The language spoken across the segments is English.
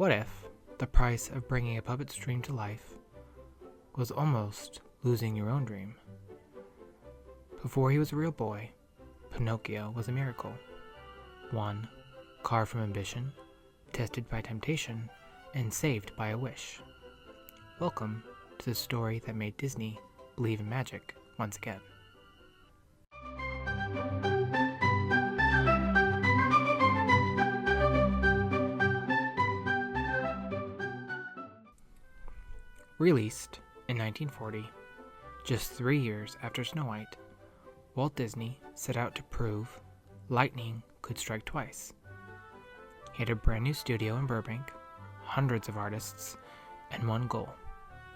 What if the price of bringing a puppet's dream to life was almost losing your own dream? Before he was a real boy, Pinocchio was a miracle. One carved from ambition, tested by temptation, and saved by a wish. Welcome to the story that made Disney believe in magic once again. Released in 1940, just 3 years after Snow White, Walt Disney set out to prove lightning could strike twice. He had a brand new studio in Burbank, hundreds of artists, and one goal: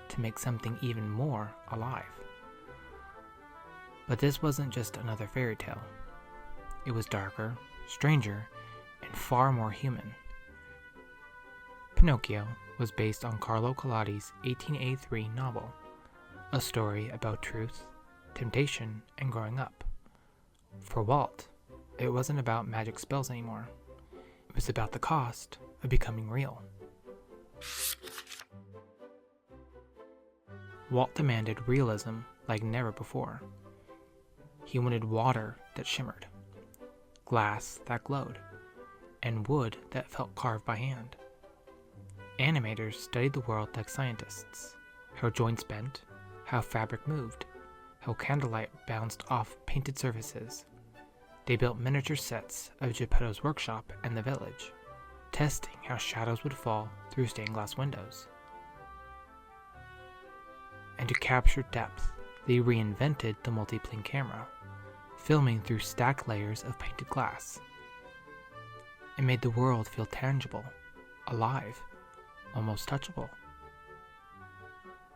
to make something even more alive. But this wasn't just another fairy tale. It was darker, stranger, and far more human. Pinocchio was based on Carlo Collodi's 1883 novel, a story about truth, temptation, and growing up. For Walt, it wasn't about magic spells anymore. It was about the cost of becoming real. Walt demanded realism like never before. He wanted water that shimmered, glass that glowed, and wood that felt carved by hand. Animators studied the world like scientists: how joints bent, how fabric moved, how candlelight bounced off painted surfaces. They built miniature sets of Geppetto's workshop and the village, testing how shadows would fall through stained glass windows. And to capture depth, they reinvented the multiplane camera, filming through stacked layers of painted glass. It made the world feel tangible, alive, almost touchable.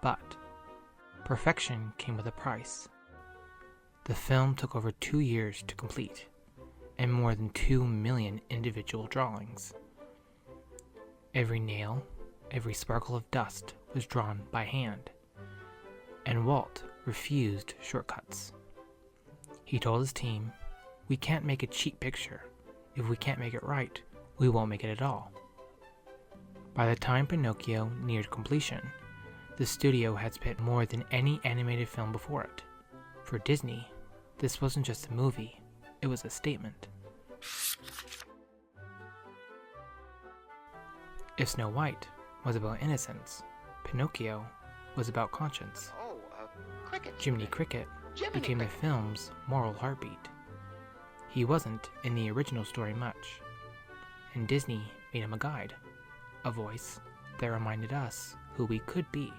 But perfection came with a price. The film took over 2 years to complete, and more than 2 million individual drawings. Every nail, every sparkle of dust was drawn by hand, and Walt refused shortcuts. He told his team, "We can't make a cheap picture. If we can't make it right, we won't make it at all." By the time Pinocchio neared completion, the studio had spent more than any animated film before it. For Disney, this wasn't just a movie, it was a statement. If Snow White was about innocence, Pinocchio was about conscience. Jiminy Cricket became the film's moral heartbeat. He wasn't in the original story much, and Disney made him a guide, a voice that reminded us who we could be.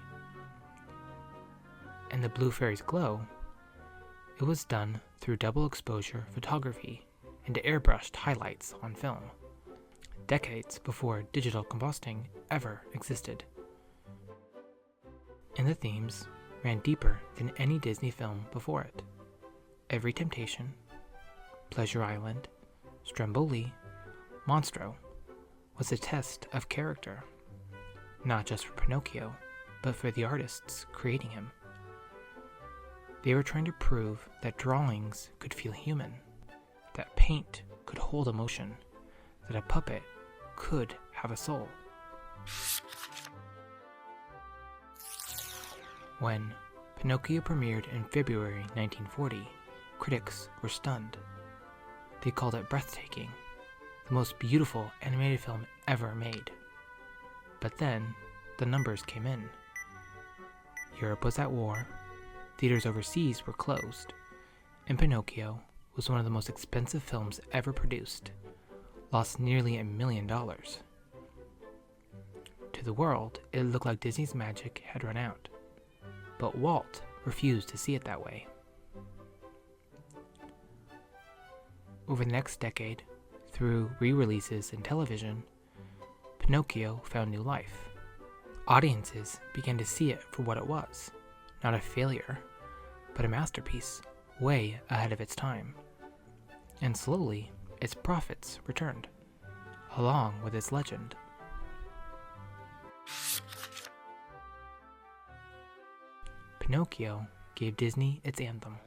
And the Blue Fairy's glow, it was done through double exposure photography and airbrushed highlights on film, decades before digital combusting ever existed. And the themes ran deeper than any Disney film before it. Every Temptation, Pleasure Island, Stromboli, Monstro was a test of character, not just for Pinocchio, but for the artists creating him. They were trying to prove that drawings could feel human, that paint could hold emotion, that a puppet could have a soul. When Pinocchio premiered in February 1940, critics were stunned. They called it breathtaking, the most beautiful animated film ever made. But then, the numbers came in. Europe was at war, theaters overseas were closed, and Pinocchio was one of the most expensive films ever produced, lost nearly $1 million. To the world, it looked like Disney's magic had run out. But Walt refused to see it that way. Over the next decade, through re-releases and television, Pinocchio found new life. Audiences began to see it for what it was, not a failure, but a masterpiece, way ahead of its time. And slowly, its profits returned, along with its legend. Pinocchio gave Disney its anthem,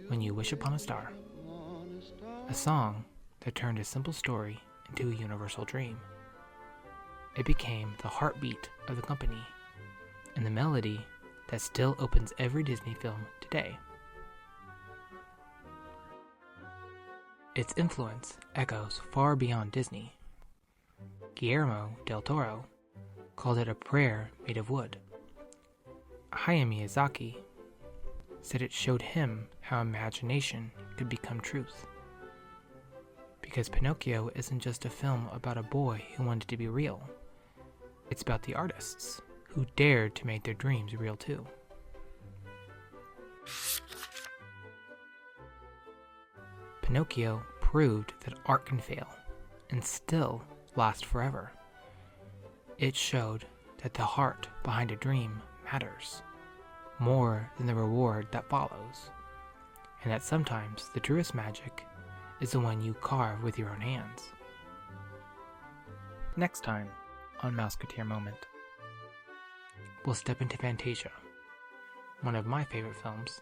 When You Wish Upon a Star, a song that turned a simple story into a universal dream. it became the heartbeat of the company and the melody that still opens every Disney film today. Its influence echoes far beyond Disney. Guillermo del Toro called it a prayer made of wood. Hayao Miyazaki said it showed him how imagination could become truth. Because Pinocchio isn't just a film about a boy who wanted to be real. It's about the artists who dared to make their dreams real too. Pinocchio proved that art can fail and still last forever. It showed that the heart behind a dream matters more than the reward that follows, and that sometimes the truest magic is the one you carve with your own hands. Next time on Mouseketeer Moment, we'll step into Fantasia, one of my favorite films,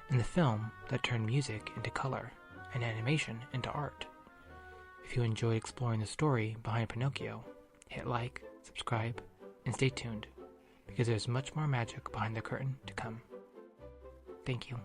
and the film that turned music into color and animation into art. If you enjoyed exploring the story behind Pinocchio, hit like, subscribe, and stay tuned, because there's much more magic behind the curtain to come. Thank you.